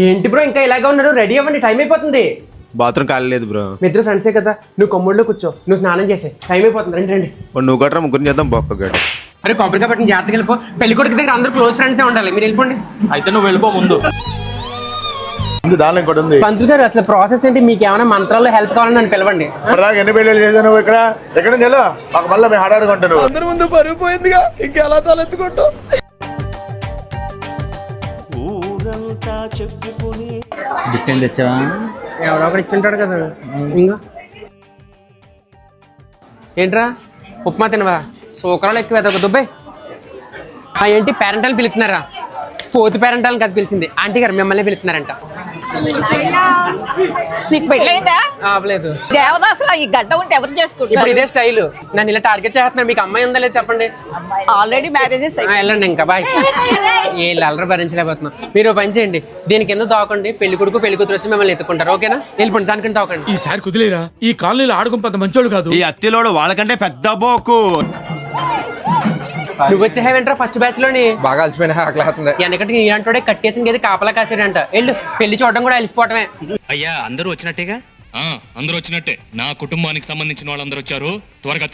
ఏంటి బ్రో ఇంకా ఇలాగే ఉన్నారు? రెడీ అవ్వండి, టైం అయిపోతుంది. బాత్రూమ్ ఖాళీ లేదు బ్రో. మీ ఇద్దరు ఫ్రెండ్సే కదా, నువ్వు కొమ్ముడిలో కూర్చో, నువ్వు స్నానం చేసే, టైం అయిపోతుంది. రండి రండి. నువ్వు గట్రా ముగ్గురిని చేద్దాం బొక్క గడు. అరే కొబ్బరిగా పట్టిన జాగ్రత్తగా వెళ్ళిపో. పెళ్లి కొడుకు దగ్గర అందరూ క్లోజ్ ఫ్రెండ్సే ఉండాలి, మీరు వెళ్ళిపోండి. అయితే నువ్వు వెళ్ళిపో ముందు. దానిలో ఇంకోటి ఉంది. పంతులు గారు అసలు ప్రాసెస్ ఏంటి? మీకు ఏమైనా మంత్రాల్లో హెల్ప్ కావాలని నన్ను పిలవండి. ఇప్పటిదాకా ఎన్ని పెళ్ళిళ్ళు చేశాను నువ్వు ఇక్కడ? ఎక్కడ నుంచి వెళ్ళు, మాకు మళ్ళీ మేము హడాడుకుంటాను. అందరి ముందు పరుగు పోయిందిగా, ఇంకెలా తలెత్తుకుంటావు? గిట్టెలు తెచ్చావా? ఎవరో ఒకరు ఇచ్చింటాడు కదా. ఇంకా ఏంట్రా ఉప్మా తినవా? సూకరాలు ఎక్కువ ఒక దుబ్బాయి. ఏంటి పేరెంటాలు పిలుస్తున్నారా? పోతు పేరెంటాలను కదా పిలిచింది. ఆంటీ గారు మిమ్మల్ని పిలుస్తున్నారంట. నీకు పెళ్ళైందా? ఆపలేదు. దేవదాసులు ఈ గడ్డ ఉంటే ఎవరు చేసుకుంటారు? ఇప్పుడు ఇదే స్టైల్. నన్ను ఇలా టార్గెట్ చేస్తున్నారు. మీకు అమ్మాయి ఉందా లేదు చెప్పండి. ఆల్రెడీ మ్యారేజెస్ వెళ్ళండి ఇంకా బాయ్. ఏ అల్లరి భరించలేకపోతున్నాం. మీరు పని చేయండి, దీని కింద తోకండి. పెళ్లి కొడుకు పెళ్లి కూతురు వచ్చి మిమ్మల్ని ఎత్తుకుంటారు. ఓకేనా? వెళ్ళిపోండి, దానికింద తోకండి. ఈసారి కుదిలేరా? ఈ కాలనీలో ఆడుకుంపంత మంచోళ్ళు కాదు. ఈ అత్తిలోడు వాళ్ళకంటే పెద్ద బోకు. నువ్వు వచ్చేవేంట్రా ఫస్ట్ బ్యాచ్ లోని? బాగా అలసిపోయినా ఆకలిస్తుంది. వెనకటి ఇలాంటి కట్టేసిన గది కాపలా కాసాడంట. వెళ్ళు, పెళ్లి చూడడం కూడా అలసిపోవటమే. అయ్యా అందరూ వచ్చినట్టేగా? అందరూ వచ్చినట్టే. నా కుటుంబానికి సంబంధించిన వాళ్ళందరూ వచ్చారు. త్వరగా